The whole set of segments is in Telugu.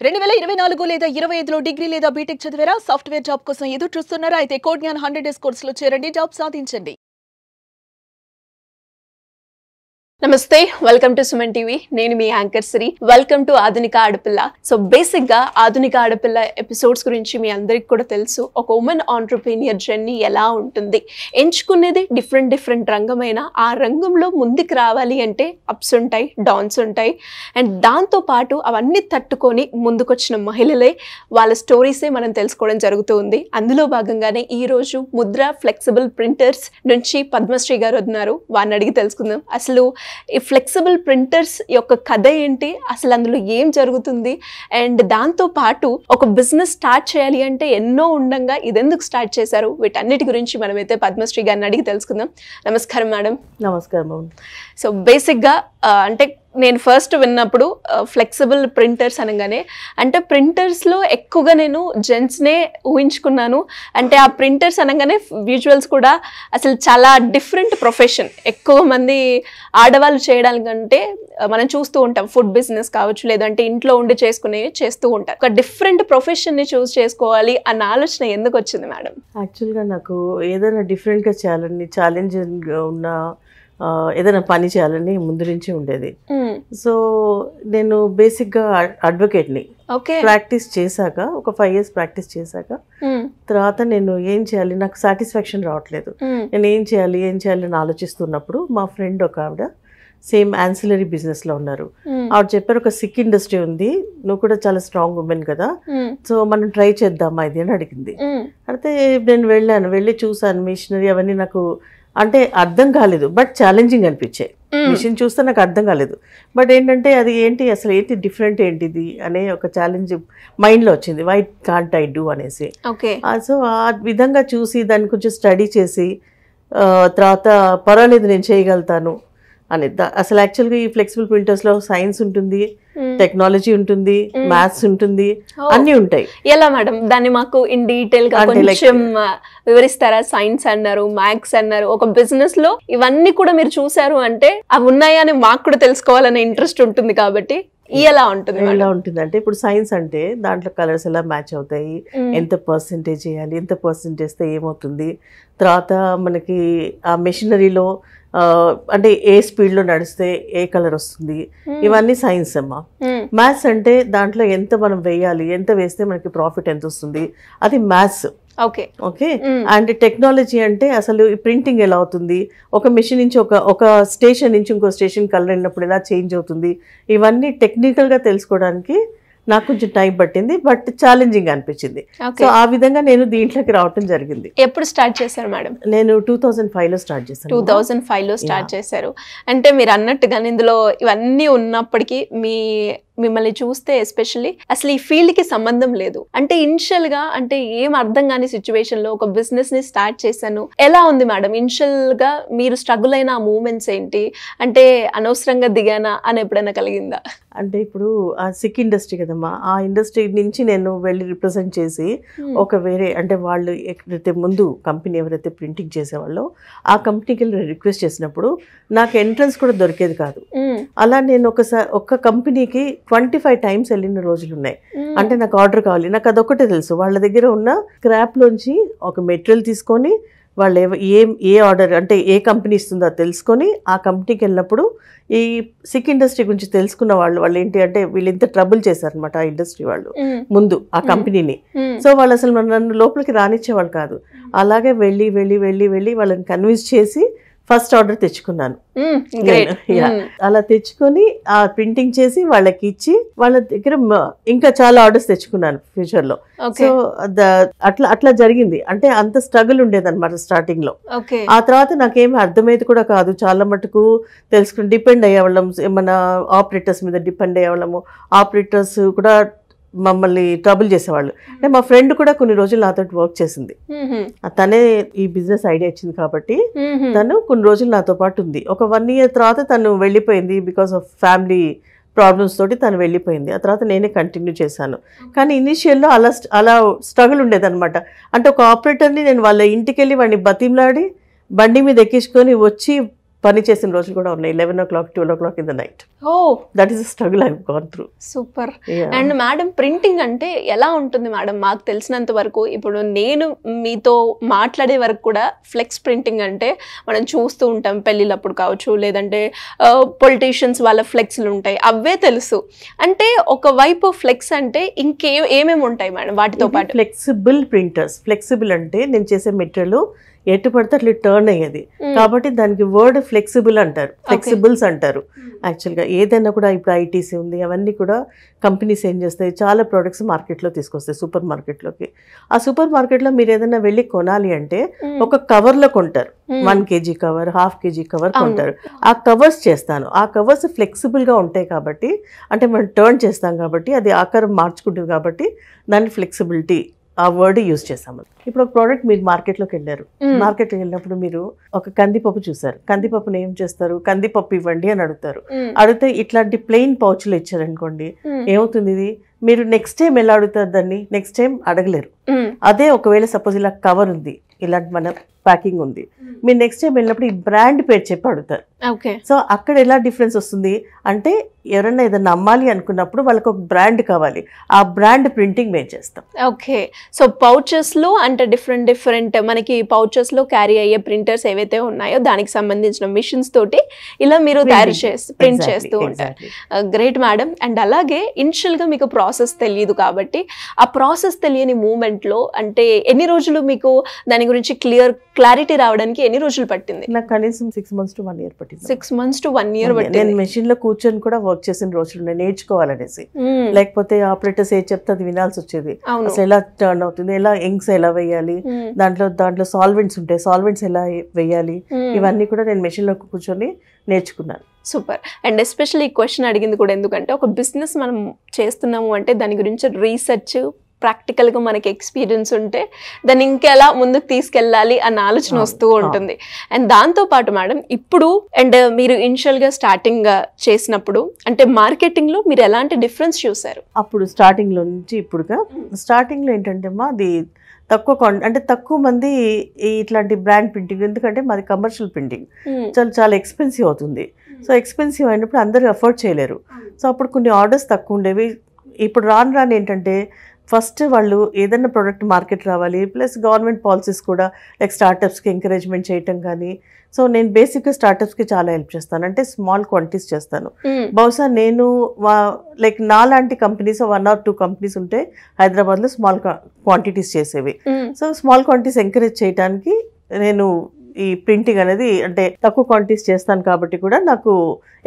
2024 లేదా 25లో డిగ్రీ లేదా బీటెక్ చదివారా? సాఫ్ట్వేర్ జాబ్ కోసం ఎదురు చూస్తున్నారా? అయితే కోడ్ జ్ఞాన్ 100 డేస్ కోర్సులో చేరండి, జాబ్ సాధించండి. నమస్తే, వెల్కమ్ టు సుమన్ టీవీ. నేను మీ యాంకర్ శ్రీ. వెల్కమ్ టు ఆధునిక ఆడపిల్ల. సో బేసిక్ గా ఆధునిక ఆడపిల్ల ఎపిసోడ్స్ గురించి మీ అందరికి కూడా తెలుసు. ఒక ఉమెన్ ఆంటర్‌ప్రెన్యూర్ జర్నీ ఎలా ఉంటుంది, ఎంచుకునేది డిఫరెంట్ రంగమైన ఆ రంగంలో ముందుకు రావాలి అంటే అప్స్ ఉంటాయి, డౌన్స్ ఉంటాయి. అండ్ దాంతో పాటు అవన్నీ తట్టుకొని ముందుకొచ్చిన మహిళలే, వాళ్ళ స్టోరీసే మనం తెలుసుకోవడం జరుగుతుంది. అందులో భాగంగానే ఈ రోజు ముద్ర ఫ్లెక్సిబుల్ ప్రింటర్స్ నుంచి పద్మశ్రీ గారు ఉన్నారు. వారిని అడిగి తెలుసుకుందాం అసలు ఈ ఫ్లెక్సిబుల్ ప్రింటర్స్ యొక్క కథ ఏంటి, అసలు అందులో ఏం జరుగుతుంది, అండ్ దాంతో పాటు ఒక బిజినెస్ స్టార్ట్ చేయాలి అంటే ఎన్నో ఉండంగా ఇదెందుకు స్టార్ట్ చేశారు, వీటన్నిటి గురించి మనమైతే పద్మశ్రీ గారిని అడిగి తెలుసుకుందాం. నమస్కారం మేడం. నమస్కారం. సో బేసిక్గా అంటే నేను ఫస్ట్ విన్నప్పుడు ఫ్లెక్సిబుల్ ప్రింటర్స్ అనగానే అంటే ప్రింటర్స్లో ఎక్కువగా నేను జెంట్స్నే ఊహించుకున్నాను. అంటే ఆ ప్రింటర్స్ అనగానే విజువల్స్ కూడా అసలు చాలా డిఫరెంట్ ప్రొఫెషన్. ఎక్కువ మంది ఆడవాళ్ళు చేయడానికంటే మనం చూస్తూ ఉంటాం, ఫుడ్ బిజినెస్ కావచ్చు, లేదంటే ఇంట్లో ఉండి చేసుకునేవి చేస్తూ ఉంటారు. ఒక డిఫరెంట్ ప్రొఫెషన్ని చూస్ చేసుకోవాలి అన్న ఆలోచన ఎందుకు వచ్చింది మేడం? యాక్చువల్గా నాకు ఏదైనా డిఫరెంట్గా చేయాలని, ఛాలెంజింగ్గా ఉన్న ఏదైనా పని చేయాలని ముందు నుంచి ఉండేది. సో నేను బేసిక్గా అడ్వకేట్ని. ప్రాక్టీస్ చేశాక ఒక 5 years ప్రాక్టీస్ చేశాక తర్వాత నేను ఏం చేయాలి, నాకు సాటిస్ఫాక్షన్ రావట్లేదు. నేను ఏం చేయాలి అని ఆలోచిస్తున్నప్పుడు మా ఫ్రెండ్ ఒక ఆవిడ సేమ్ యాన్సిలరీ బిజినెస్లో ఉన్నారు. ఆవిడ చెప్పారు, ఒక సిక్ ఇండస్ట్రీ ఉంది, నువ్వు కూడా చాలా స్ట్రాంగ్ ఉమెన్ కదా, సో మనం ట్రై చేద్దామా ఇది అని అడిగింది. అయితే నేను వెళ్ళి చూసాను మిషనరీ అవన్నీ. నాకు అంటే అర్థం కాలేదు, బట్ ఛాలెంజింగ్ అనిపించాయి. మిషన్ చూస్తే నాకు అర్థం కాలేదు, బట్ ఏంటంటే అది ఏంటి అసలు ఏంటి డిఫరెంట్ ఏంటిది అనే ఒక ఛాలెంజ్ మైండ్లో వచ్చింది. వై కాంట్ ఐ డూ అనేసి. సో ఆ విధంగా చూసి దాన్ని కొంచెం స్టడీ చేసి తర్వాత పర్వాలేదు నేను చేయగలుగుతాను అని. అసలు యాక్చువల్గా ఈ ఫ్లెక్సిబుల్ ప్రింటర్స్లో సైన్స్ ఉంటుంది, టెక్నాలజీ ఉంటుంది, మ్యాథ్స్ ఉంటుంది, అన్నీ ఉంటాయి. ఎలా మేడం దాన్ని మాకు ఇన్ డీటెయిల్ గా కొంచెం వివరిస్తారా? సైన్స్ అన్నారు, మ్యాథ్స్ అన్నారు, ఒక బిజినెస్ లో ఇవన్నీ కూడా మీరు చూసారు అంటే అవి ఉన్నాయా అని మాకు కూడా తెలుసుకోవాలనే ఇంట్రెస్ట్ ఉంటుంది. కాబట్టి ఎలా ఉంటుంది అంటే ఇప్పుడు సైన్స్ అంటే దాంట్లో కలర్స్ ఎలా మ్యాచ్ అవుతాయి, ఎంత పర్సెంటేజ్ చేయాలి, ఎంత పర్సెంటేజ్ చేస్తే ఏమవుతుంది, తర్వాత మనకి ఆ మెషినరీలో అంటే ఏ స్పీడ్లో నడిస్తే ఏ కలర్ వస్తుంది, ఇవన్నీ సైన్స్ అమ్మా. మ్యాథ్స్ అంటే దాంట్లో ఎంత మనం వేయాలి, ఎంత వేస్తే మనకి ప్రాఫిట్ ఎంత వస్తుంది, అది మ్యాథ్స్. ఓకే. అండ్ టెక్నాలజీ అంటే అసలు ప్రింటింగ్ ఎలా అవుతుంది, ఒక మెషిన్ నుంచి ఒక స్టేషన్ నుంచి ఇంకో స్టేషన్ కలర్ వెళ్ళినప్పుడు ఎలా చేంజ్ అవుతుంది, ఇవన్నీ టెక్నికల్గా తెలుసుకోవడానికి నాకు కొంచెం టైం పట్టింది, బట్ ఛాలెంజింగ్ అనిపించింది. సో ఆ విధంగా నేను దీంట్లోకి రావటం జరిగింది. ఎప్పుడు స్టార్ట్ చేశారు మేడం? నేను 2005లో స్టార్ట్ చేశాను. 2005లో స్టార్ట్ చేశారు. అంటే మీరు అన్నట్టుగా ఇందులో ఇవన్నీ ఉన్నప్పటికీ మిమ్మల్ని చూస్తే ఎస్పెషల్లీ అసలు ఈ ఫీల్డ్ కి సంబంధం లేదు. అంటే ఇనిషియల్ గా అంటే ఏం అర్థం కాని సిచ్యువేషన్ లో ఒక బిజినెస్ ని స్టార్ట్ చేశాను. ఎలా ఉంది మేడం ఇనిషియల్ గా మీరు స్ట్రగుల్ అయిన ఆ మూమెంట్స్ ఏంటి? అంటే అనవసరంగా దిగానా అని ఎప్పుడైనా కలిగిందా? అంటే ఇప్పుడు ఆ సిక్ ఇండస్ట్రీ కదమ్మా, ఆ ఇండస్ట్రీ నుంచి నేను వెళ్ళి రిప్రజెంట్ చేసి ఒక వేరే అంటే వాళ్ళు ఎక్కడైతే ముందు కంపెనీ ఎవరైతే ప్రింటింగ్ చేసేవాళ్ళో ఆ కంపెనీకి వెళ్ళి రిక్వెస్ట్ చేసినప్పుడు నాకు ఎంట్రన్స్ కూడా దొరికేది కాదు. అలా నేను ఒక కంపెనీకి 25 times వెళ్ళిన రోజులు ఉన్నాయి. అంటే నాకు ఆర్డర్ కావాలి, నాకు అదొక్కటే తెలుసు. వాళ్ళ దగ్గర ఉన్న స్క్రాప్లోంచి ఒక మెటీరియల్ తీసుకొని వాళ్ళు ఏ ఆర్డర్ అంటే ఏ కంపెనీ ఇస్తుందో తెలుసుకొని ఆ కంపెనీకి వెళ్ళినప్పుడు ఈ సిక్ ఇండస్ట్రీ గురించి తెలుసుకున్న వాళ్ళు ఏంటి అంటే వీళ్ళు ఇంత ట్రబుల్ చేశారనమాట ఆ ఇండస్ట్రీ వాళ్ళు ముందు ఆ కంపెనీని. సో వాళ్ళు అసలు నన్ను లోపలికి రానిచ్చేవాళ్ళు కాదు. అలాగే వెళ్ళి వెళ్ళి వెళ్ళి వెళ్ళి వాళ్ళని కన్విన్స్ చేసి ఫస్ట్ ఆర్డర్ తెచ్చుకున్నాను. అలా తెచ్చుకొని ఆ ప్రింటింగ్ చేసి వాళ్ళకి ఇచ్చి వాళ్ళ దగ్గర ఇంకా చాలా ఆర్డర్స్ తెచ్చుకున్నాను ఫ్యూచర్ లో. సో అట్లా జరిగింది. అంటే అంత స్ట్రగుల్ ఉండేది అనమాట స్టార్టింగ్ లో. ఆ తర్వాత నాకేమి అర్థమైతే కూడా కాదు, చాలా మటుకు తెలుసుకుని డిపెండ్ అయ్యేవాళ్ళం, ఏమన్నా ఆపరేటర్స్ మీద డిపెండ్ అయ్యేవాళ్ళము. ఆపరేటర్స్ కూడా మమ్మల్ని ట్రబుల్ చేసేవాళ్ళు. అంటే మా ఫ్రెండ్ కూడా కొన్ని రోజులు నాతో వర్క్ చేసింది. తనే ఈ బిజినెస్ ఐడియా ఇచ్చింది కాబట్టి తను కొన్ని రోజులు నాతో పాటు ఉంది. ఒక 1 year తర్వాత తను వెళ్ళిపోయింది. బికాస్ ఆఫ్ ఫ్యామిలీ ప్రాబ్లమ్స్ తోటి తను వెళ్ళిపోయింది. ఆ తర్వాత నేనే కంటిన్యూ చేశాను. కానీ ఇనిషియల్లో అలా స్ట్రగుల్ ఉండేదన్నమాట. అంటే ఒక ఆపరేటర్ని నేను వాళ్ళ ఇంటికి వెళ్ళి వాడిని బతిమలాడి బండి మీద ఎక్కించుకొని వచ్చి పని చేసిన రోజులు కూడా ఉన్నాయి. 11 o'clock 12 o'clock in the night. Oh that is struggle I gone through. Super. And madam printing అంటే ఎలా ఉంటుంది మేడం? మాకు తెలిసినంత వరకు ఇప్పుడు నేను మీతో మాట్లాడే వరకు కూడా ఫ్లెక్స్ ప్రింటింగ్ అంటే మనం చూస్తూ ఉంటాం పెళ్ళిళ్ళప్పుడు కావచ్చు, లేదంటే పొలిటీషియన్స్ వాళ్ళ ఫ్లెక్స్లు ఉంటాయి, అవే తెలుసు. అంటే ఒకవైపు ఫ్లెక్స్ అంటే ఏమేమి ఉంటాయి మేడం వాటితో పాటు? Flexible printers. ఫ్లెక్సిబుల్ అంటే నేను చేసే మెటీరియల్ ఎటు పడితే అట్లా టర్న్ అయ్యేది కాబట్టి దానికి వర్డ్ ఫ్లెక్సిబుల్ అంటారు, ఫ్లెక్సిబుల్స్ అంటారు. యాక్చువల్గా ఏదైనా కూడా ఇప్పుడు ఐటీసీ ఉంది, అవన్నీ కూడా కంపెనీస్ ఏం చేస్తాయి, చాలా ప్రోడక్ట్స్ మార్కెట్లో తీసుకొస్తాయి సూపర్ మార్కెట్లోకి. ఆ సూపర్ మార్కెట్లో మీరు ఏదైనా వెళ్ళి కొనాలి అంటే ఒక కవర్లో కొంటారు, 1 kg కవర్, 1/2 kg కవర్ కొంటారు. ఆ కవర్స్ చేస్తాను, ఆ కవర్స్ ఫ్లెక్సిబుల్గా ఉంటాయి కాబట్టి, అంటే మనం టర్న్ చేస్తాం కాబట్టి అది ఆకారం మార్చుకుంటుంది కాబట్టి దాన్ని ఫ్లెక్సిబిలిటీ ఆ వర్డ్ యూజ్ చేస్తాము. ఇప్పుడు ఒక ప్రోడక్ట్ మీరు మార్కెట్లోకి వెళ్ళారు, మార్కెట్లోకి వెళ్ళినప్పుడు మీరు ఒక కందిపప్పు చూసారు, కందిపప్పుని ఏం చేస్తారు, కందిపప్పు ఇవ్వండి అని అడుగుతారు. అడిగితే ఇట్లాంటి ప్లెయిన్ పౌచ్లు ఇచ్చారనుకోండి, ఏమవుతుంది ఇది, మీరు నెక్స్ట్ టైం ఎలా అడుగుతారు దాన్ని, నెక్స్ట్ టైం అడగలేరు. అదే ఒకవేళ సపోజ్ ఇలా కవర్ ఉంది, ఇలాంటి మన ప్యాకింగ్ ఉంది, మీరు నెక్స్ట్ టైం వెళ్ళినప్పుడు ఈ బ్రాండ్ పేరు చెప్పి అడుగుతారు. సో అక్కడ ఎలా డిఫరెన్స్ వస్తుంది అంటే, ఎవరైనా ఏదైనా అమ్మాలి అనుకున్నప్పుడు వాళ్ళకి ఒక బ్రాండ్ కావాలి, ఆ బ్రాండ్ ప్రింటింగ్ మేము చేస్తాం. ఓకే. సో పౌచెస్ లో అంటే డిఫరెంట్ మనకి పౌచెస్ లో క్యారీ అయ్యే ప్రింటర్స్ ఏవైతే ఉన్నాయో దానికి సంబంధించిన మిషన్స్ తోటి ఇలా మీరు తయారు చేసి ప్రింట్ చేస్తూ ఉంటారు. Great madam. అండ్ అలాగే ఇనిషియల్ గా మీకు ప్రాసెస్ తెలియదు కాబట్టి ఆ ప్రాసెస్ తెలియని మూమెంట్ లో అంటే ఎన్ని రోజులు మీకు దాని గురించి క్లారిటీ రావడానికి ఎన్ని రోజులు పట్టింది? నాకు కనీసం 6 months to 1 year పట్టింది. 6 months to 1 year పట్టింది. నేను మెషిన్ లో కూర్చొని కూడా వర్క్ చేసిన రోజులు నేర్చుకోవాలనేసి, లేకపోతే ఆపరేటర్స్ ఏ చెప్తే అది వినాల్సి వచ్చేది. అసలు ఎలా టర్న్ అవుతుంది, ఎలా ఇంక్స్ ఎలా వేయాలి, దాంట్లో సాల్వెంట్స్ ఉంటాయి, సాల్వెంట్స్ ఎలా వేయాలి, ఇవన్నీ కూడా నేను మెషిన్ లో కూర్చొని నేర్చుకున్నాను. సూపర్. అండ్ ఎస్పెషల్లీ ఈ క్వశ్చన్ అడిగింది కూడా ఎందుకంటే, ఒక బిజినెస్ మనం చేస్తున్నాము అంటే దాని గురించి రీసెర్చ్ ప్రాక్టికల్గా మనకి ఎక్స్పీరియన్స్ ఉంటే దాన్ని ఇంకెలా ముందుకు తీసుకెళ్ళాలి అన్న ఆలోచన వస్తూ ఉంటుంది. అండ్ దాంతోపాటు మేడం ఇప్పుడు అండ్ మీరు ఇనిషియల్గా స్టార్టింగ్ చేసినప్పుడు అంటే మార్కెటింగ్లో మీరు ఎలాంటి డిఫరెన్స్ చూసారు? అప్పుడు స్టార్టింగ్లో నుంచి ఇప్పుడుగా, స్టార్టింగ్లో ఏంటంటే అది తక్కువ మంది ఇట్లాంటి బ్రాండ్ ప్రింటింగ్, ఎందుకంటే మాది కమర్షియల్ ప్రింటింగ్, చాలా ఎక్స్పెన్సివ్ అవుతుంది. సో ఎక్స్పెన్సివ్ అయినప్పుడు అందరూ అఫోర్డ్ చేయలేరు. సో అప్పుడు కొన్ని ఆర్డర్స్ తక్కువ ఉండేవి. ఇప్పుడు రాను ఏంటంటే ఫస్ట్ వాళ్ళు ఏదైనా ప్రోడక్ట్ మార్కెట్ రావాలి, ప్లస్ గవర్నమెంట్ పాలసీస్ కూడా లైక్ స్టార్టప్స్కి ఎంకరేజ్మెంట్ చేయటం కానీ. సో నేను బేసిక్గా స్టార్టప్స్కి చాలా హెల్ప్ చేస్తాను, అంటే స్మాల్ క్వాంటిటీస్ చేస్తాను. బహుశా నేను లైక్ నాలాంటి కంపెనీస్ 1 or 2 కంపెనీస్ ఉంటే హైదరాబాద్లో స్మాల్ క్వాంటిటీస్ చేసేవి. సో స్మాల్ క్వాంటిటీస్ ఎంకరేజ్ చేయడానికి నేను ఈ ప్రింటింగ్ అనేది అంటే తక్కువ క్వాంటిటీస్ చేస్తాను కాబట్టి కూడా నాకు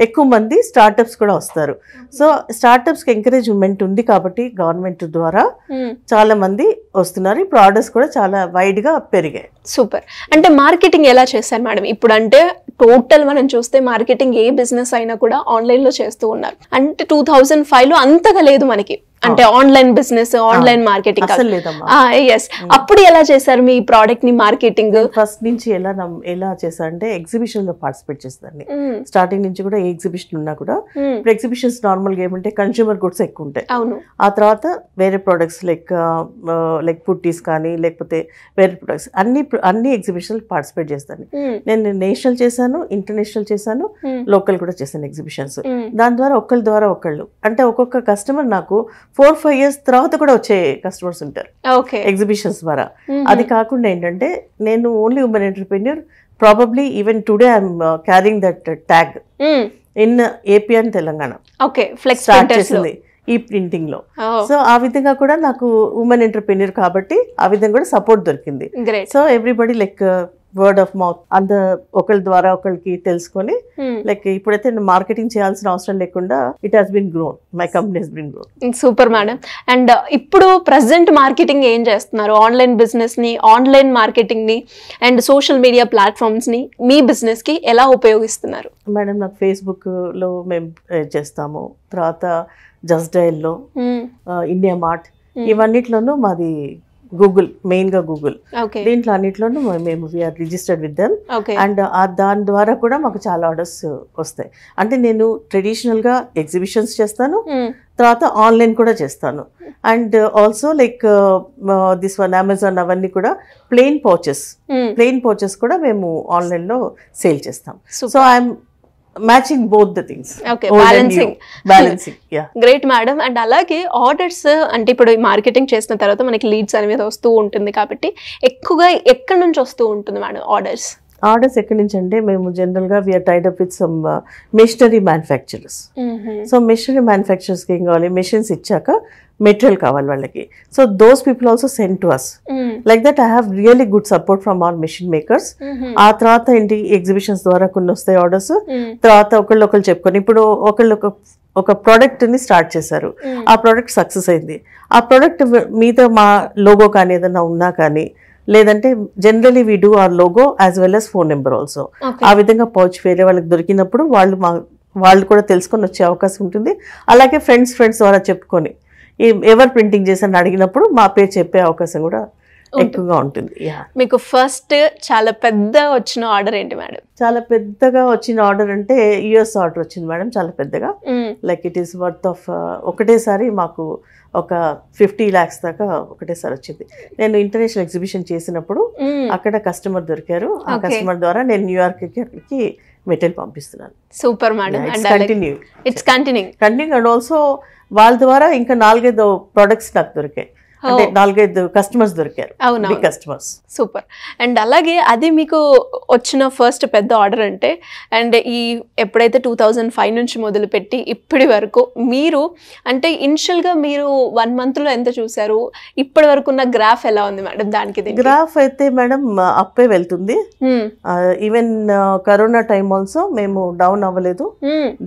ఎక్కువ మంది స్టార్టప్స్ కూడా వస్తారు. సో స్టార్టప్స్కి ఎంకరేజ్మెంట్ ఉంది కాబట్టి గవర్నమెంట్ ద్వారా చాలా మంది వస్తున్నారు. ఇప్పుడు ఆర్డర్స్ కూడా చాలా వైడ్గా పెరిగాయి. సూపర్. అంటే మార్కెటింగ్ ఎలా చేశారు మేడం? ఇప్పుడు అంటే టోటల్ మనం చూస్తే మార్కెటింగ్ ఏ బిజినెస్ అయినా కూడా ఆన్లైన్లో చేస్తూ ఉన్నారు. అంటే 2005లో అంతగా లేదు మనకి, అంటే online business, online marketing. Yes. అప్పుడు ఎలా చేశారు మీ ప్రోడక్ట్ ని మార్కెటింగ్? ఫస్ట్ నుంచి ఎలా చేశా అంటే ఎగ్జిబిషన్ లో పార్టిసిపేట్ చేస్తాను. స్టార్టింగ్ నుంచి కూడా ఏ ఎగ్జిబిషన్ ఉన్నా కూడా, ఇప్పుడు ఎగ్జిబిషన్స్ నార్మల్ గా ఏమంటే కన్స్యూమర్ గుడ్స్ ఎక్కువ ఉంటాయి. ఆ తర్వాత వేరే ప్రొడక్ట్స్ లైక్ పుట్టీస్ కానీ లేకపోతే వేరే ప్రొడక్ట్స్ అన్ని ఎగ్జిబిషన్ పార్టిసిపేట్ చేస్తాను. నేను నేషనల్ చేశాను, ఇంటర్నేషనల్ చేశాను, లోకల్ కూడా చేశాను ఎగ్జిబిషన్స్. దాని ద్వారా ఒకళ్ళు అంటే ఒక్కొక్క కస్టమర్ నాకు 4-5 years తర్వాత కూడా వచ్చే కస్టమర్స్ ఉంటారు ఎగ్జిబిషన్స్ ద్వారా. అది కాకుండా ఏంటంటే నేను only women entrepreneur, probably even today I'm carrying that tag in AP and Telangana. Start చేసింది ఈ ప్రింటింగ్ లో. సో ఆ విధంగా కూడా నాకు ఉమెన్ ఎంటర్‌ప్రెన్యూర్ కాబట్టి ఆ విధంగా కూడా సపోర్ట్ దొరికింది. So everybody like word of mouth అంత ఒకరి ద్వారా ఒకరికి తెలుసుకొని లైక్ ఇప్పుడైతే మార్కెటింగ్ చేయాల్సిన అవసరం లేకుండా it has been grown, my company has been grown. Super madam. And ఇప్పుడు ప్రెసెంట్ మార్కెటింగ్ ఏం చేస్తున్నారు? ఆన్లైన్ బిజినెస్ ని, ఆన్లైన్ మార్కెటింగ్ ని అండ్ సోషల్ మీడియా ప్లాట్ఫామ్స్ ని మీ బిజినెస్ కి ఎలా ఉపయోగిస్తున్నారు? మేడం నాకు ఫేస్బుక్ లో మేము చేస్తాము, తర్వాత జస్ట్ డయల్ లో, ఇండియా మార్ట్, ఇవన్నిట్లోనూ మాది గూగుల్, మెయిన్ గా గూగుల్. దీంట్లో అన్నిట్లోనూ మేము we are registered with them. And దాని ద్వారా కూడా మాకు చాలా ఆర్డర్స్ వస్తాయి. అంటే నేను ట్రెడిషనల్ గా ఎగ్జిబిషన్స్ చేస్తాను, తర్వాత ఆన్లైన్ కూడా చేస్తాను. And also like this one Amazon, అవన్నీ కూడా ప్లెయిన్ పౌచెస్ కూడా మేము ఆన్లైన్ లో సేల్ చేస్తాం. So I'm matching both the things. Okay, balancing. Great madam. And అలాగే ఆర్డర్స్ అంటే ఇప్పుడు మార్కెటింగ్ చేసిన తర్వాత మనకి లీడ్స్ అనేది వస్తూ ఉంటుంది కాబట్టి ఎక్కువగా ఎక్కడి నుంచి వస్తూ ఉంటుంది మేడం ఆర్డర్స్? ఆర్డర్స్ ఎక్కడి నుంచి అంటే మేము జనరల్గా we're tied up with some machinery manufacturers. So machinery మ్యానుఫ్యాక్చరర్స్కి ఏం కావాలి, మెషిన్స్ ఇచ్చాక మెటీరియల్ కావాలి వాళ్ళకి. So those people also send to us. Like that I have really good support from all machine makers. ఆ తర్వాత ఏంటి, ఎగ్జిబిషన్స్ ద్వారా కొన్ని వస్తాయి ఆర్డర్స్. తర్వాత ఒకళ్ళు చెప్పుకొని ఇప్పుడు ఒక ప్రోడక్ట్ ని స్టార్ట్ చేశారు, ఆ ప్రోడక్ట్ సక్సెస్ అయింది. ఆ ప్రోడక్ట్ మీద మా లోగో కానీ ఏదైనా ఉన్నా కానీ, లేదంటే generally we do our logo as well as phone number also. ఆ విధంగా పౌచ్ వేరే వాళ్ళకి దొరికినప్పుడు వాళ్ళు కూడా తెలుసుకొని వచ్చే అవకాశం ఉంటుంది. అలాగే ఫ్రెండ్స్ ద్వారా చెప్పుకొని ఎవరు ప్రింటింగ్ చేశారని అడిగినప్పుడు మా పేరు చెప్పే అవకాశం కూడా ఎక్కువగా ఉంటుంది. మీకు ఫస్ట్ చాలా పెద్ద వచ్చిన ఆర్డర్ ఏంటి మేడం? చాలా పెద్దగా వచ్చిన ఆర్డర్ అంటే యుఎస్ ఆర్డర్ వచ్చింది మేడం, చాలా పెద్దగా. Like it is worth of ఒకటేసారి మాకు ఒక 50 lakhs దాకా ఒకటేసారి వచ్చింది. నేను ఇంటర్నేషనల్ ఎగ్జిబిషన్ చేసినప్పుడు అక్కడ కస్టమర్ దొరికారు. ఆ కస్టమర్ ద్వారా నేను న్యూయార్క్కి మెటీరియల్ పంపిస్తున్నాను. Super madam. Continue and also వాళ్ళ ద్వారా ఇంకా 4-5 products నాకు దొరికాయి. అంటే 4-5 కస్టమర్స్ దొరికారు, బిగ్ కస్టమర్స్. సూపర్. అండ్ అలాగే అది మీకు వచ్చిన ఫస్ట్ పెద్ద ఆర్డర్ అంటే, అండ్ ఈ ఎప్పుడైతే 2005 నుంచి మొదలుపెట్టి ఇప్పటి వరకు మీరు అంటే ఇనిషియల్గా మీరు 1 monthలో ఎంత చూసారు, ఇప్పటి వరకు ఉన్న గ్రాఫ్ ఎలా ఉంది మేడం? దానికి గ్రాఫ్ అయితే మేడం అప్పే వెళ్తుంది. ఈవెన్ కరోనా టైం ఆల్సో మేము డౌన్ అవ్వలేదు.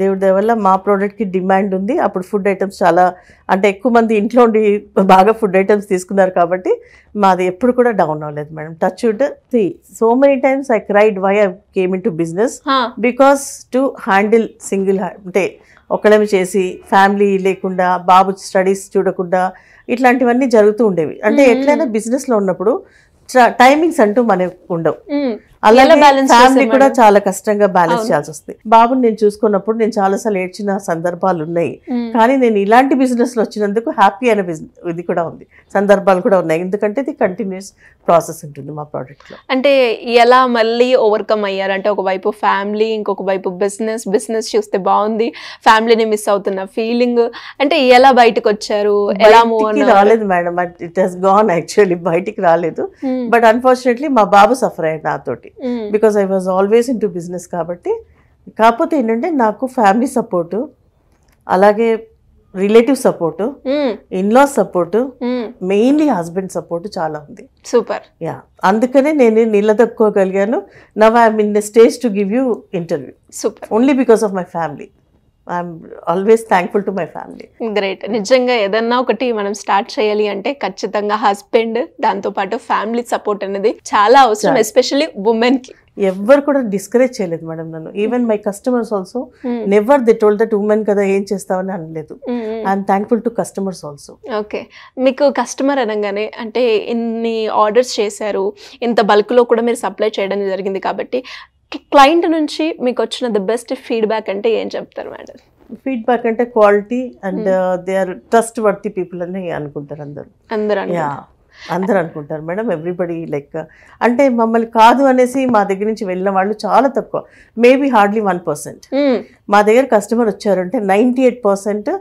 దేవుడి దయ వల్ల మా ప్రోడక్ట్ కి డిమాండ్ ఉంది. అప్పుడు ఫుడ్ ఐటమ్స్ చాలా అంటే ఎక్కువ మంది ఇంట్లో ఉండి బాగా ఫుడ్ ఐటమ్స్ తీసుకున్నారు కాబట్టి మాది ఎప్పుడు కూడా డౌన్ అవ్వలేదు madam. Touch wood. So many times I cried why I came in to business because to handle single అంటే ఒకళ్ళమి చేసి ఫ్యామిలీ లేకుండా బాబు స్టడీస్ చూడకుండా ఇట్లాంటివన్నీ జరుగుతూ ఉండేవి. అంటే ఎట్లయినా బిజినెస్ లో ఉన్నప్పుడు టైమింగ్స్ అంటూ మనకు ఉండవు. అలాగే ఫ్యామిలీ కూడా చాలా కష్టంగా బ్యాలెన్స్ చేయాల్సి వస్తుంది. బాబుని నేను చూసుకున్నప్పుడు నేను చాలాసార్లు ఏడ్చిన సందర్భాలు ఉన్నాయి. కానీ నేను ఇలాంటి బిజినెస్ లో వచ్చినందుకు హ్యాపీ అయిన ఇది కూడా ఉంది, సందర్భాలు కూడా ఉన్నాయి. ఎందుకంటే ఇది కంటిన్యూస్ ప్రాసెస్ ఉంటుంది మా ప్రోడక్ట్ లో. అంటే ఎలా మళ్ళీ ఓవర్కమ్ అయ్యారు? అంటే ఒకవైపు ఫ్యామిలీ, ఇంకొక వైపు బిజినెస్ చూస్తే బాగుంది, ఫ్యామిలీని మిస్ అవుతున్న ఫీలింగ్, అంటే ఎలా బయటకు వచ్చారు? ఎలా మూవ్ అయ్యారు? రాలేదు madam, it has gone. Actually బయటికి రాలేదు. బట్ అన్ఫార్చునేట్లీ మా బాబు సఫర్ అయ్యాడు నాతోటి. Because I was always in to business కాబట్టి. కాకపోతే ఏంటంటే నాకు ఫ్యామిలీ సపోర్టు, అలాగే relative support, in laws support, mainly husband support చాలా ఉంది. సూపర్. అందుకనే నేను నిలదొక్కోగలిగాను. Now I'm in the stage to give you interview. Super. Only because of my family. I'm always thankful to my family. Great. నిజంగా ఏదన్నా ఒకటి మనం స్టార్ట్ చేయాలి అంటే ఖచ్చితంగా హస్బెండ్, దాంతోపాటు ఫ్యామిలీ సపోర్ట్ అనేది చాలా అవసరం, ఎస్పెషల్లీ ఉమెన్ కి. ఎవరు కూడా డిస్కరేజ్ చేయలేదు మేడం నన్ను. Even my customers also never they told that women కదా ఏం చేస్తావని అనలేదు. I'm thankful to customers also. Okay. మీకు కస్టమర్ అనగానే అంటే ఇన్ని ఆర్డర్స్ చేశారు, ఇంత బల్క్లో కూడా మీరు సప్లై చేయడం జరిగింది కాబట్టి క్లయింట్ నుంచి మీకు వచ్చిన ది బెస్ట్ ఫీడ్బ్యాక్ అంటే ఏం చెప్తారు మేడం? ఫీడ్బ్యాక్ అంటే quality and they are trustworthy people అని అనుకుంటారు అందరూ అనుకుంటారు మేడం. ఎవ్రీబడి లైక్ అంటే మమ్మల్ని కాదు అనేసి మా దగ్గర నుంచి వెళ్ళిన వాళ్ళు చాలా తక్కువ, మేబీ హార్డ్లీ 1%. మా దగ్గర కస్టమర్ వచ్చారంటే 98%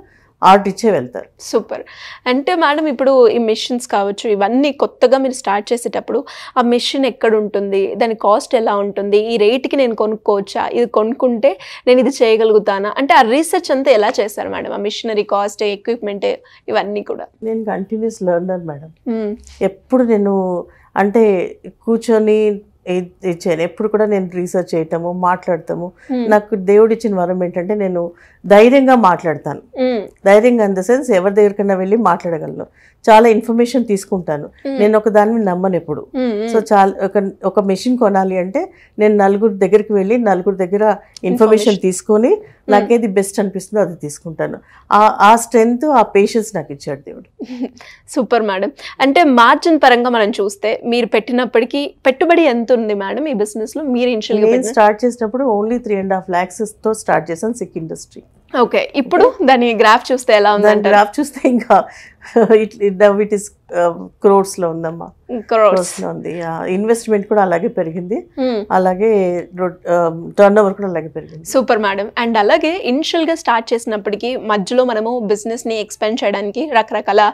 ఆర్డర్ ఇచ్చే వెళ్తారు. సూపర్. అంటే మేడం ఇప్పుడు ఈ మెషిన్స్ కావచ్చు, ఇవన్నీ కొత్తగా మీరు స్టార్ట్ చేసేటప్పుడు ఆ మెషిన్ ఎక్కడ ఉంటుంది, దాని కాస్ట్ ఎలా ఉంటుంది, ఈ రేట్కి నేను కొనుక్కోవచ్చా, ఇది కొనుక్కుంటే నేను ఇది చేయగలుగుతానా, అంటే ఆ రీసెర్చ్ అంతా ఎలా చేస్తారు మేడం? ఆ మిషనరీ కాస్ట్, ఎక్విప్మెంట్ ఇవన్నీ కూడా. నేను కంటిన్యూస్ లెర్నర్ మేడం. ఎప్పుడు నేను అంటే కూర్చొని ఇచ్చాను, ఎప్పుడు కూడా నేను రీసెర్చ్ చేయటము, మాట్లాడతాము. నాకు దేవుడు ఇచ్చిన వరం ఏంటంటే నేను ధైర్యంగా మాట్లాడతాను. ధైర్యంగా ఇన్ ద సెన్స్ ఎవరి దగ్గరికైనా వెళ్ళి మాట్లాడగలను, చాలా ఇన్ఫర్మేషన్ తీసుకుంటాను. నేను ఒక దాన్ని నమ్మను ఎప్పుడు. సో చాలా ఒక మెషిన్ కొనాలి అంటే నేను నలుగురు దగ్గరికి వెళ్ళి నలుగురు దగ్గర ఇన్ఫర్మేషన్ తీసుకొని నాకేది బెస్ట్ అనిపిస్తుందో అది తీసుకుంటాను. ఆ స్ట్రెంగ్త్, ఆ పేషెన్స్ నాకు ఇచ్చాడు దేవుడు. Super madam. అంటే మార్జిన్ పరంగా మనం చూస్తే మీరు పెట్టినప్పటికీ పెట్టుబడి ఎంత ఉంది మేడం ఈ బిజినెస్ లో? మీరు ఇనిషియల్గా స్టార్ట్ చేసినప్పుడు ఓన్లీ 3.5 lakhs తో స్టార్ట్ చేశాను సిక్ ఇండస్ట్రీ. ఓకే. ఇప్పుడు దాని గ్రాఫ్ చూస్తే ఎలా ఉంది? గ్రాఫ్ చూస్తే ఇంకా ఇట్ ఇస్ క్రోర్స్లో ఉందమ్మా, క్రోర్స్లో ఉంది. ఇన్వెస్ట్మెంట్ కూడా అలాగే పెరిగింది, అలాగే టర్న్ ఓవర్ కూడా అలాగే పెరిగింది. Super madam. అండ్ అలాగే ఇనిషియల్ గా స్టార్ట్ చేసినప్పటికీ మధ్యలో మనము బిజినెస్ ని ఎక్స్పాండ్ చేయడానికి రకరకాల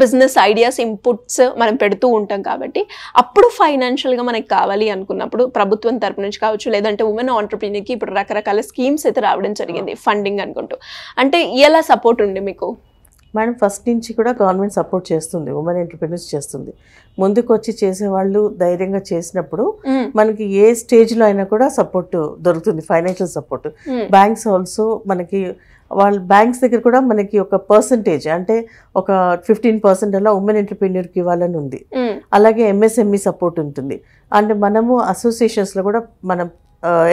బిజినెస్ ఐడియాస్ ఇన్పుట్స్ మనం పెడుతూ ఉంటాం కాబట్టి అప్పుడు ఫైనాన్షియల్ గా మనకి కావాలి అనుకున్నప్పుడు ప్రభుత్వం తరపు నుంచి కావచ్చు, లేదంటే ఉమెన్ ఆంటర్‌ప్రెన్యూర్ కి ఇప్పుడు రకరకాల స్కీమ్స్ అయితే రావడం జరిగింది ఫండింగ్ అనుకుంటూ. అంటే ఎలా సపోర్ట్ ఉంది మీకు? మేడం ఫస్ట్ నుంచి కూడా గవర్నమెంట్ సపోర్ట్ చేస్తుంది, ఉమెన్ ఎంటర్‌ప్రెన్యూర్స్ చేస్తుంది. ముందుకు వచ్చి చేసేవాళ్ళు ధైర్యంగా చేసినప్పుడు మనకి ఏ స్టేజ్లో అయినా కూడా సపోర్ట్ దొరుకుతుంది, ఫైనాన్షియల్ సపోర్ట్. బ్యాంక్స్ ఆల్సో మనకి వాళ్ళ బ్యాంక్స్ దగ్గర కూడా మనకి ఒక పర్సంటేజ్ అంటే ఒక 15% అలా ఉమెన్ ఎంటర్‌ప్రెన్యూర్కి ఇవ్వాలని ఉంది. అలాగే ఎంఎస్ఎంఈ సపోర్ట్ ఉంటుంది. అండ్ మనము అసోసియేషన్స్లో కూడా మనం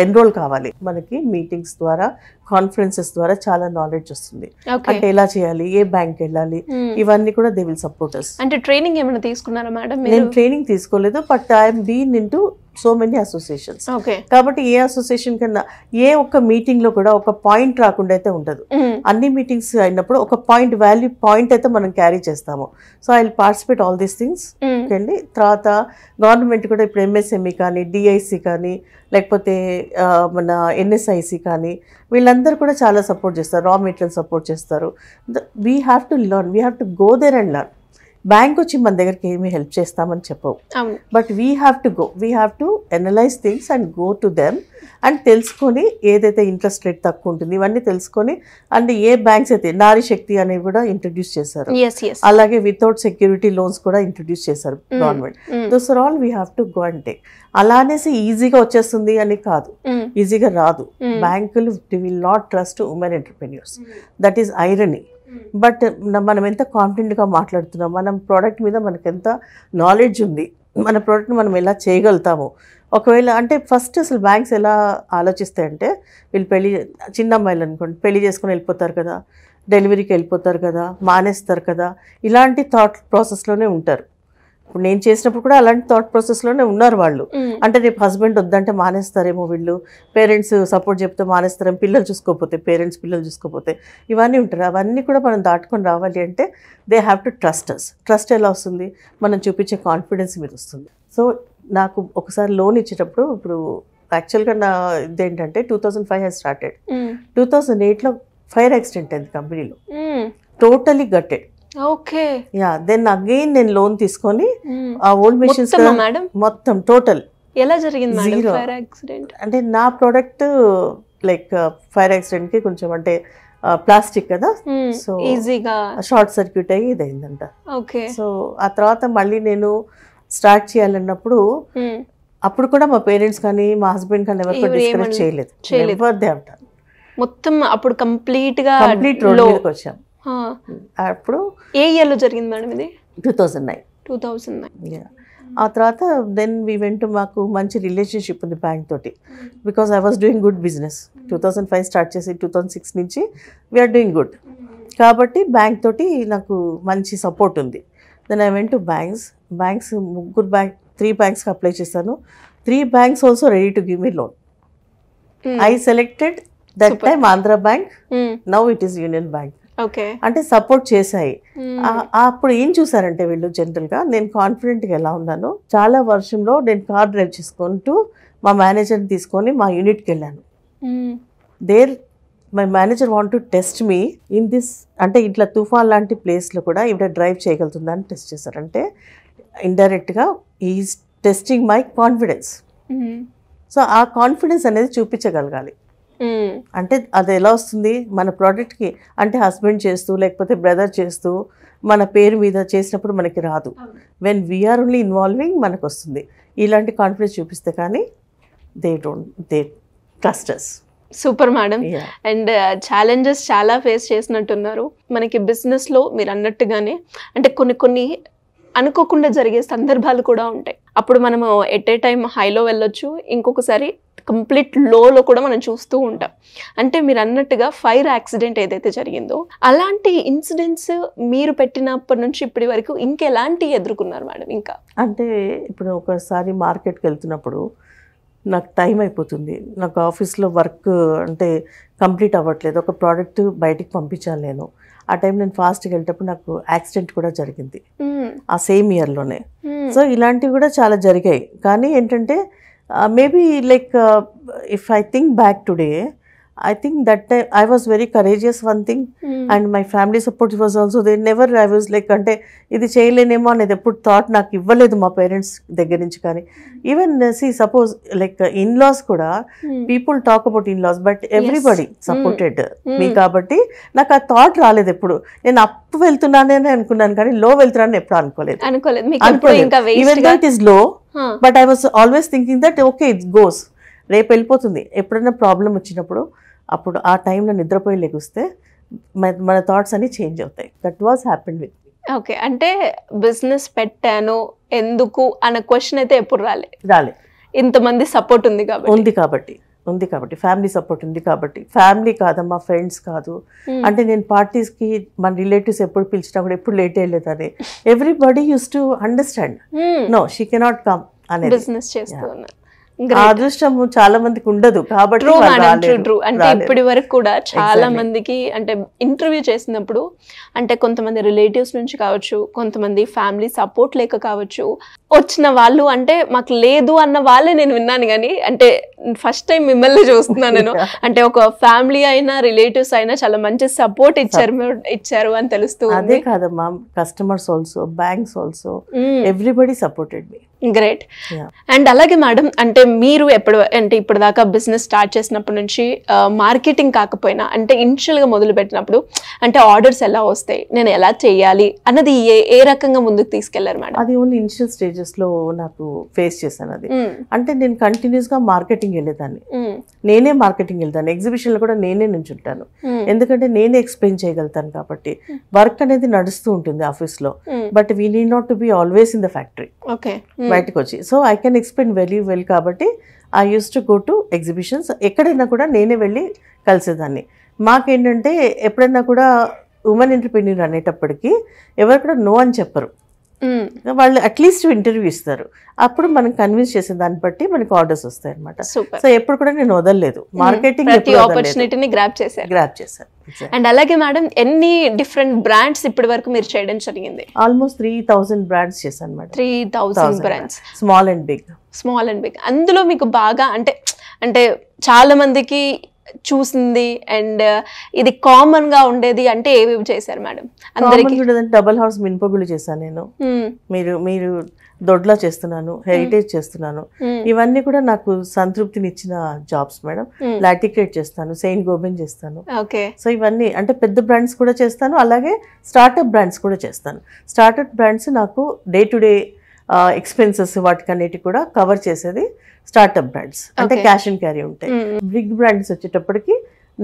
ఎన్రోల్ కావాలి. మనకి మీటింగ్స్ ద్వారా, కాన్ఫరెన్సెస్ ద్వారా చాలా నాలెడ్జ్ వస్తుంది. అంటే ఎలా చేయాలి, ఏ బ్యాంక్ వెళ్ళాలి, ఇవన్నీ కూడా దే విల్ సపోర్ట్ us. అంటే ట్రైనింగ్ ఏమైనా తీసుకున్నారా మేడం? నేను ట్రైనింగ్ తీసుకోలేదు, but I'm been into so many associations. కాబట్టి ఏ అసోసియేషన్ కన్నా ఏ ఒక్క మీటింగ్ లో కూడా ఒక పాయింట్ రాకుండా అయితే ఉండదు. అన్ని మీటింగ్స్ అయినప్పుడు ఒక పాయింట్, వాల్యూ పాయింట్ అయితే మనం క్యారీ చేస్తాము. So I will participate all these things అండి. తర్వాత గవర్నమెంట్ కూడా ఇప్పుడు ఎంఎస్ఎంఈ కానీ, డిఐసి కానీ, లేకపోతే మన ఎన్ఎస్ఐసి కానీ, వీళ్ళందరూ కూడా చాలా సపోర్ట్ చేస్తారు. రా మెటీరియల్ సపోర్ట్ చేస్తారు. We have to learn, we have to go there and learn. Bank వచ్చి మన దగ్గరికి ఏమి హెల్ప్ చేస్తామని చెప్పవు, but we have to go, we have to analyse things and go to them and తెలుసుకొని ఏదైతే ఇంట్రెస్ట్ రేట్ తక్కువ ఉంటుంది ఇవన్నీ తెలుసుకొని, అండ్ ఏ బ్యాంక్స్ అయితే నారీ శక్తి అనేవి కూడా ఇంట్రడ్యూస్ చేశారు. అలాగే వితౌట్ సెక్యూరిటీ లోన్స్ కూడా ఇంట్రడ్యూస్ చేశారు government. Those are all we have to go and take. అలా అనేసి ఈజీగా వచ్చేస్తుంది అని కాదు, ఈజీగా రాదు. బ్యాంకులు will not trust women entrepreneurs, that is irony. But మనం ఎంత కాన్ఫిడెంట్గా మాట్లాడుతున్నాం, మనం ప్రోడక్ట్ మీద మనకు ఎంత నాలెడ్జ్ ఉంది, మన ప్రోడక్ట్ని మనం ఎలా చేయగలుగుతాము. ఒకవేళ అంటే ఫస్ట్ అసలు బ్యాంక్స్ ఎలా ఆలోచిస్తాయంటే, వీళ్ళు చిన్న అమ్మాయిలు అనుకోండి, పెళ్లి చేసుకుని వెళ్ళిపోతారు కదా, డెలివరీకి వెళ్ళిపోతారు కదా, మానేస్తారు కదా, ఇలాంటి థాట్ ప్రాసెస్లోనే ఉంటారు. ఇప్పుడు నేను చేసినప్పుడు కూడా అలాంటి థాట్ ప్రాసెస్లోనే ఉన్నారు వాళ్ళు. అంటే రేపు హస్బెండ్ వద్దంటే మానేస్తారేమో, వీళ్ళు పేరెంట్స్ సపోర్ట్ చెప్తే మానేస్తారేమో, పిల్లలు చూసుకోకపోతే, పేరెంట్స్ పిల్లలు చూసుకోకపోతే, ఇవన్నీ ఉంటారు. అవన్నీ కూడా మనం దాటుకొని రావాలి అంటే they have to trust us. Trust ఎలా వస్తుంది? మనం చూపించే కాన్ఫిడెన్స్ మీద వస్తుంది. సో నాకు ఒకసారి లోన్ ఇచ్చేటప్పుడు, ఇప్పుడు యాక్చువల్గా నా ఇదేంటంటే 2005 హ్యాస్ స్టార్టెడ్. 2008లో ఫైర్ యాక్సిడెంట్ అయింది కంపెనీలో, totally gutted. Okay, yeah. Then again నేను లోన్ తీసుకొని ఆ ఓల్డ్ మెషిన్స్ మొత్తం టోటల్. ఎలా జరిగింది మేడం ఫైర్ యాక్సిడెంట్? అంటే నా ప్రోడక్ట్ లైక్ ఫైర్ యాక్సిడెంట్ కి కొంచెం అంటే ప్లాస్టిక్ కదా, సో ఈజీగా షార్ట్ సర్క్యూట్ అయ్యి ఇదైందంట. ఓకే. సో ఆ తర్వాత మళ్ళీ నేను స్టార్ట్ చేయాలన్నప్పుడు అప్పుడు కూడా మా పేరెంట్స్ కానీ మా హస్బెండ్ కానీ ఎవరు డిస్కరేజ్ చేయలేదు. మొత్తం అప్పుడు కంప్లీట్ రోడ్ మీదకి వచ్చాం. అప్పుడు ఏ ఇయర్ లో జరిగింది మేడం ఇది? 2009. ఆ తర్వాత దెన్ వీ వెంట్, మాకు మంచి రిలేషన్షిప్ ఉంది బ్యాంక్ తోటి, because I was doing good business. 2005 start చేసి 2006 నుంచి వీఆర్ డూయింగ్ గుడ్. కాబట్టి బ్యాంక్ తోటి నాకు మంచి సపోర్ట్ ఉంది. Then I went to banks. 3 బ్యాంక్స్కి అప్లై చేశాను. 3 banks also ready to give me loan. I selected that time Andhra Bank, now it is Union Bank. అంటే సపోర్ట్ చేశాయి. అప్పుడు ఏం చూసారంటే వీళ్ళు జనరల్గా నేను కాన్ఫిడెంట్గా ఎలా ఉన్నాను, చాలా వర్షంలో నేను కార్ డ్రైవ్ చేసుకుంటూ మా మేనేజర్ని తీసుకొని మా యూనిట్కి వెళ్ళాను. My manager want to test me in this, అంటే ఇట్లా తుఫాన్ లాంటి ప్లేస్లో కూడా ఇవిడ డ్రైవ్ చేయగలుగుతుందా అని టెస్ట్ చేశారంటే ఇండైరెక్ట్గా is testing my confidence. So ఆ కాన్ఫిడెన్స్ అనేది చూపించగలగాలి. అంటే అది ఎలా వస్తుంది మన ప్రోడక్ట్కి, అంటే హస్బెండ్ చేస్తూ లేకపోతే బ్రదర్ చేస్తూ మన పేరు మీద చేసినప్పుడు మనకి రాదు. వెన్ వీఆర్ ఓన్లీ ఇన్వాల్వింగ్ మనకు వస్తుంది. ఇలాంటి కాన్ఫిడెన్స్ చూపిస్తే కానీ they trust us. Super madam. And challenges చాలా ఫేస్ చేసినట్టున్నారు. మనకి బిజినెస్లో మీరు అన్నట్టుగానే అంటే కొన్ని అనుకోకుండా జరిగే సందర్భాలు కూడా ఉంటాయి. అప్పుడు మనము ఎట్ ఏ టైం హైలో వెళ్ళొచ్చు, ఇంకొకసారి కంప్లీట్ లోలో కూడా మనం చూస్తూ ఉంటాం. అంటే మీరు అన్నట్టుగా ఫైర్ యాక్సిడెంట్ ఏదైతే జరిగిందో అలాంటి ఇన్సిడెంట్స్ మీరు పెట్టినప్పటి నుంచి ఇప్పటి వరకు ఇంకెలాంటి ఎదుర్కొన్నారు మేడం? ఇంకా అంటే ఇప్పుడు ఒకసారి మార్కెట్కి వెళ్తున్నప్పుడు నాకు టైం అయిపోతుంది, నాకు ఆఫీస్లో వర్క్ అంటే కంప్లీట్ అవ్వట్లేదు, ఒక ప్రోడక్ట్ బయటికి పంపించాలి నేను. ఆ టైం నేను ఫాస్ట్గా వెళ్ళేటప్పుడు నాకు యాక్సిడెంట్ కూడా జరిగింది ఆ సేమ్ ఇయర్లోనే. సో ఇలాంటివి కూడా చాలా జరిగాయి. కానీ ఏంటంటే maybe like if I think back today, I think that time I was very courageous, one thing, and my family support was also there. Never I was like, అంటే ఇది చేయలేనేమో అనేది ఎప్పుడు థాట్ నాకు ఇవ్వలేదు మా పేరెంట్స్ దగ్గర నుంచి. కానీ ఈవెన్ సపోజ్ లైక్ ఇన్లాస్ కూడా people talk about in laws, but everybody supported me. కాబట్టి నాకు ఆ థాట్ రాలేదు ఎప్పుడు. నేను అప్ వెళ్తున్నానని అనుకున్నాను కానీ లో వెళ్తున్నానని ఎప్పుడు అనుకోలేదు. Even that is low, but I was always thinking that okay it goes, రేపు వెళ్ళిపోతుంది. ఎప్పుడైనా ప్రాబ్లం వచ్చినప్పుడు అప్పుడు ఆ టైంలో నిద్రపోయి లెగుస్తే మన థాట్స్ అన్ని చేంజ్ అవుతాయి. That was happen with me. Okay, అంటే బిజినెస్ పెట్టాను ఎందుకు అన్న క్వశ్చన్ అయితే ఎప్పుడు రాలే. ఇంతమంది సపోర్ట్ ఉంది కాబట్టి ఫ్యామిలీ సపోర్ట్ ఉంది కాబట్టి. ఫ్యామిలీ కాదమ్మా, ఫ్రెండ్స్ కాదు. అంటే నేను పార్టీస్కి మన రిలేటివ్స్ ఎప్పుడు పిలిచినా కూడా ఎప్పుడు లేట్ అయ్యలేదని everybody used to understand, no she cannot come అనేది. బిజినెస్ చేస్తూ ఉన్నారు. అదృష్టం చాలా మందికి ఉండదు కాబట్టి. అంటే ఇప్పటి వరకు కూడా చాలా మందికి అంటే ఇంటర్వ్యూ చేసినప్పుడు అంటే కొంతమంది రిలేటివ్స్ నుంచి కావచ్చు, కొంతమంది ఫ్యామిలీ సపోర్ట్ లేక కావచ్చు, వచ్చిన వాళ్ళు అంటే మాకు లేదు అన్న వాళ్ళే నేను విన్నాను. కానీ అంటే ఫస్ట్ టైం మిమ్మల్ని చూస్తున్నాను నేను. అంటే ఒక ఫ్యామిలీ అయినా రిలేటివ్స్ అయినా చాలా మంచి సపోర్ట్ ఇచ్చారు అని తెలుస్తూ. అదే కాదమ్మా, customers also, banks also, everybody supported me. Great. And అలాగే మేడం, అంటే మీరు ఇప్పుడు దాకా బిజినెస్ స్టార్ట్ చేసినప్పటి నుంచి మార్కెటింగ్ కాకపోయినా అంటే ఇనిషియల్ గా మొదలు పెట్టినప్పుడు అంటే ఆర్డర్స్ ఎలా వస్తాయి, నేను ఎలా చేయాలి అన్నది ఏ రకంగా ముందుకు తీసుకెళ్లారు మేడం? అది ఓన్లీ ఇనిషియల్ స్టేజెస్ లో నాకు ఫేస్ చేశాను. అది అంటే నేను కంటిన్యూస్ గా మార్కెటింగ్ వెళ్ళేదాన్ని, నేనే మార్కెటింగ్ వెళ్తాను, ఎగ్జిబిషన్ లో కూడా నేనే నుంచుంటాను. ఎందుకంటే నేనే ఎక్స్ప్లెయిన్ చేయగలుగుతాను కాబట్టి. వర్క్ అనేది నడుస్తూ ఉంటుంది ఆఫీస్ లో, but we need not to be always in the factory, బయటకు వచ్చి. So I can explain very well కాబట్టి I used to go to exhibitions. ఎక్కడైనా కూడా నేనే వెళ్ళి కలిసేదాన్ని. మాకేంటంటే ఎప్పుడైనా కూడా ఉమెన్ ఎంటర్‌ప్రెన్యూర్ అనేటప్పటికి ఎవరు కూడా నో అని చెప్పరు. వాళ్ళు అట్లీస్ట్ ఇంటర్వ్యూ ఇస్తారు. అప్పుడు మనం కన్విన్స్ చేసే దాన్ని బట్టి మనకి ఆర్డర్స్ వస్తాయి అనమాట. సో ఎప్పుడు కూడా నేను వదలలేదు, మార్కెటింగ్ ఆపర్చునిటీని గ్రాబ్ చేశారు. అండ్ అలాగే మేడం, ఎన్ని డిఫరెంట్ బ్రాండ్స్ ఇప్పటి వరకు మీరు చేయడం జరిగింది? ఆల్మోస్ట్ 3000 బ్రాండ్స్ చేశాను madam. 3000 brands, small and big. అందులో మీకు బాగా అంటే చాలా మందికి చూసింది అండ్ ఇది కామన్ గా ఉండేది అంటే ఏవేవి చేశారు మేడం? అందరికీ డబుల్ హౌస్ మినపగుళ్ళు చేశాను నేను. మీరు దొడ్లా చేస్తున్నాను, హెరిటేజ్ చేస్తున్నాను. ఇవన్నీ కూడా నాకు సంతృప్తినిచ్చిన జాబ్స్ మేడం. లాటిక్రేట్ చేస్తాను, సెయింట్ గోబెన్ చేస్తాను. సో ఇవన్నీ అంటే పెద్ద బ్రాండ్స్ కూడా చేస్తాను, అలాగే స్టార్ట్అప్ బ్రాండ్స్ కూడా చేస్తాను. స్టార్ట్అప్ బ్రాండ్స్ నాకు డే టు డే ఎక్స్పెన్సెస్ వాటికన్నిటి కూడా కవర్ చేసేది స్టార్ట్అప్ బ్రాండ్స్, అంటే క్యాష్ అండ్ క్యారీ ఉంటాయి. బిగ్ బ్రాండ్స్ వచ్చేటప్పటికి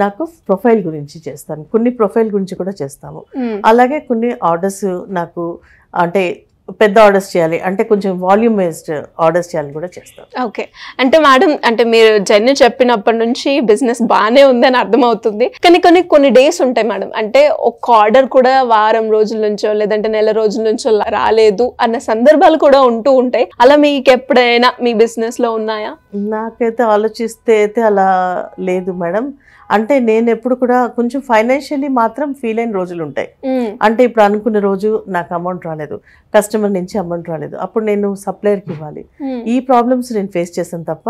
నాకు ప్రొఫైల్ గురించి చేస్తాను, కొన్ని ప్రొఫైల్ గురించి కూడా చేస్తాము. అలాగే కొన్ని ఆర్డర్స్ నాకు అంటే పెద్ద ఆర్డర్స్ చేయాలి అంటే కొంచెం వాల్యూమ్ బేస్డ్ ఆర్డర్స్ చేయాలని కూడా చేస్తాం. ఓకే, అంటే మేడం అంటే మీరు జర్నీ చెప్పినప్పటి నుంచి బిజినెస్ బాగానే ఉందని అర్థమవుతుంది. కానీ కొన్ని డేస్ ఉంటాయి మేడం, అంటే ఒక ఆర్డర్ కూడా వారం రోజుల నుంచో లేదంటే నెల రోజుల నుంచో రాలేదు అన్న సందర్భాలు కూడా ఉంటూ ఉంటాయి. అలా మీకు ఎప్పుడైనా మీ బిజినెస్ లో ఉన్నాయా? నాకైతే ఆలోచిస్తే అయితే అలా లేదు మేడం. అంటే నేను ఎప్పుడు కూడా కొంచెం ఫైనాన్షియల్లీ మాత్రం ఫీల్ అయిన రోజులు ఉంటాయి. అంటే ఇప్పుడు అనుకున్న రోజు నాకు అమౌంట్ రాలేదు, కస్టమర్ నుంచి అమౌంట్ రాలేదు, అప్పుడు నేను సప్లయర్కి ఇవ్వాలి. ఈ ప్రాబ్లమ్స్ నేను ఫేస్ చేశాను తప్ప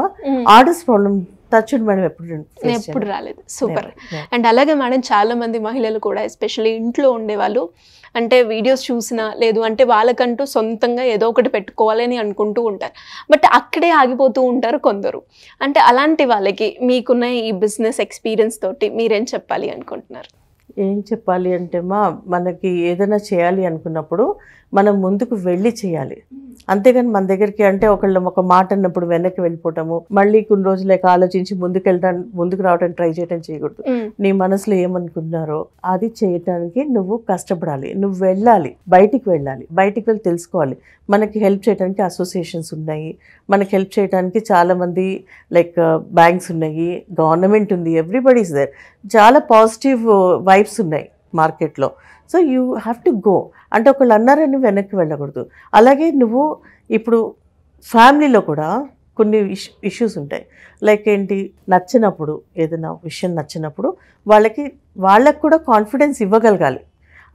ఆర్డర్స్ ప్రాబ్లమ్ టచ్డ్ మేడం ఎప్పుడు రాలేదు. సూపర్. అండ్ అలాగే మేడం, చాలా మంది మహిళలు కూడా ఎస్పెషల్లీ ఇంట్లో ఉండేవాళ్ళు అంటే వీడియోస్ చూసినా లేదు అంటే వాళ్ళకంటూ సొంతంగా ఏదో ఒకటి పెట్టుకోవాలని అనుకుంటూ ఉంటారు, బట్ అక్కడే ఆగిపోతూ ఉంటారు కొందరు. అంటే అలాంటి వాళ్ళకి మీకున్న ఈ బిజినెస్ ఎక్స్పీరియన్స్ తోటి మీరేం చెప్పాలి అనుకుంటున్నారు? ఏం చెప్పాలి అంటే మనకి ఏదైనా చేయాలి అనుకున్నప్పుడు మనం ముందుకు వెళ్ళి చేయాలి, అంతేగాని మన దగ్గరికి అంటే ఒక మాట అన్నప్పుడు వెనక్కి వెళ్ళిపోవటము, మళ్ళీ కొన్ని రోజులకి ఆలోచించి ముందుకు రావడం ట్రై చేయడం చేయకూడదు. నీ మనసులో ఏమనుకున్నారో అది చేయటానికి నువ్వు కష్టపడాలి, నువ్వు వెళ్ళాలి, బయటికి వెళ్ళి తెలుసుకోవాలి. మనకి హెల్ప్ చేయడానికి అసోసియేషన్స్ ఉన్నాయి, మనకి హెల్ప్ చేయడానికి చాలా మంది లైక్ బ్యాంక్స్ ఉన్నాయి, గవర్నమెంట్ ఉంది, ఎవ్రీబడి ఇస్ దేర్. చాలా పాజిటివ్ వైబ్స్ ఉన్నాయి మార్కెట్లో. So you have to go. అంటే ఒకళ్ళు అన్నారని వెనక్కి వెళ్ళకూడదు. అలాగే నువ్వు ఇప్పుడు ఫ్యామిలీలో కూడా కొన్ని ఇష్యూస్ ఉంటాయి, లైక్ ఏంటి, నచ్చినప్పుడు ఏదైనా విషయం నచ్చినప్పుడు వాళ్ళకి కూడా కాన్ఫిడెన్స్ ఇవ్వగలగాలి.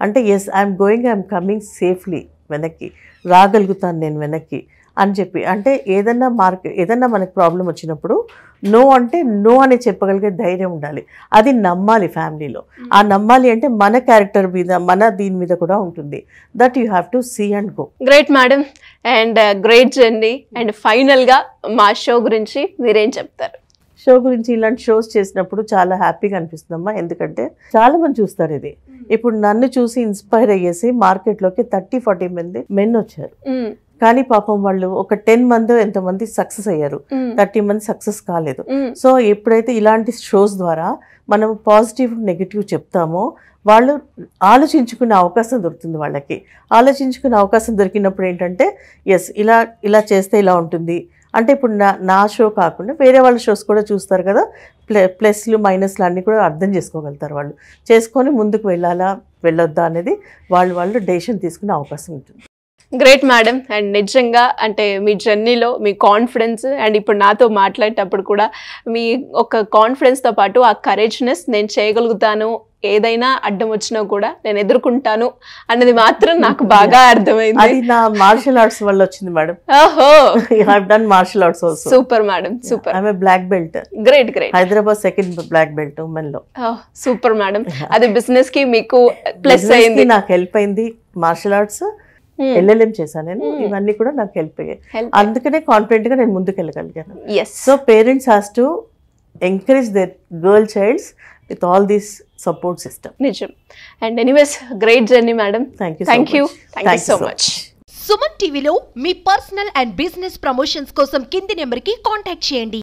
అంటే yes I'm going, I'm coming safely, వెనక్కి రాగలుగుతాను నేను వెనక్కి అని చెప్పి. అంటే ఏదన్నా మనకు ప్రాబ్లం వచ్చినప్పుడు నో అంటే నో అని చెప్పగలిగే ధైర్యం ఉండాలి. అది నమ్మాలి ఫ్యామిలీలో. ఆ నమ్మాలి అంటే మన క్యారెక్టర్ మీద, మన దీని మీద కూడా ఉంటుంది. That you have to see and go. Great madam, and great journey. And ఫైనల్గా మా షో గురించి మీరేం చెప్తారు? షో గురించి ఇలాంటి షోస్ చేసినప్పుడు చాలా హ్యాపీగా అనిపిస్తుందమ్మా. ఎందుకంటే చాలా మంది చూస్తారు ఇది. ఇప్పుడు నన్ను చూసి ఇన్స్పైర్ అయ్యేసి మార్కెట్లోకి 30-40 మంది మెన్ వచ్చారు. కానీ పాపం వాళ్ళు ఒక 10 మంది ఎంతమంది సక్సెస్ అయ్యారు, 30 మంది సక్సెస్ కాలేదు. సో ఎప్పుడైతే ఇలాంటి షోస్ ద్వారా మనం పాజిటివ్ నెగిటివ్ చెప్తామో వాళ్ళు ఆలోచించుకునే అవకాశం దొరుకుతుంది. వాళ్ళకి ఆలోచించుకునే అవకాశం దొరికినప్పుడు ఏంటంటే ఎస్ ఇలా చేస్తే ఇలా ఉంటుంది అంటే, ఇప్పుడు నా షో కాకుండా వేరే వాళ్ళ షోస్ కూడా చూస్తారు కదా, ప్లస్లు మైనస్లు అన్నీ కూడా అర్థం చేసుకోగలుగుతారు. వాళ్ళు చేసుకొని ముందుకు వెళ్ళొద్దా అనేది వాళ్ళు డెసిషన్ తీసుకునే అవకాశం ఉంటుంది. Great madam. అండ్ నిజంగా అంటే మీ జర్నీలో మీ కాన్ఫిడెన్స్ అండ్ ఇప్పుడు నాతో మాట్లాడేటప్పుడు కూడా మీ ఒక కాన్ఫిడెన్స్తో పాటు ఆ కరేజ్నెస్, నేను చేయగలుగుతాను, ఏదైనా అడ్డం వచ్చినా కూడా నేను ఎదుర్కొంటాను అన్నది మాత్రం నాకు బాగా అర్థమైంది. అది నా మార్షల్ ఆర్ట్స్ వల్ల వచ్చింది మేడం. ఓహో, I have done martial arts also. Super madam, super. I am a black belt. Great great. Hyderabad second black belt women లో. Super madam. అది బిజినెస్ కి మీకు ప్లస్ అయింది. నాకు హెల్ప్ అయింది మార్షల్ ఆర్ట్స్. LLM చేశాను నేను. ఇవన్నీ కూడా నాకు హెల్ప్ అయ్యాయి. అందుకనే కాన్ఫిడెంట్ గా నేను ముందుకు వెళ్ళగలిగాను. So parents has to encourage their girl childs with all this support system. నిజం. And anyways great journey madam. Thank you so much. Suman టీవీలో మీ పర్సనల్ అండ్ బిజినెస్ ప్రమోషన్స్ కోసం కింది నెంబర్కి కాంటాక్ట్ చేయండి.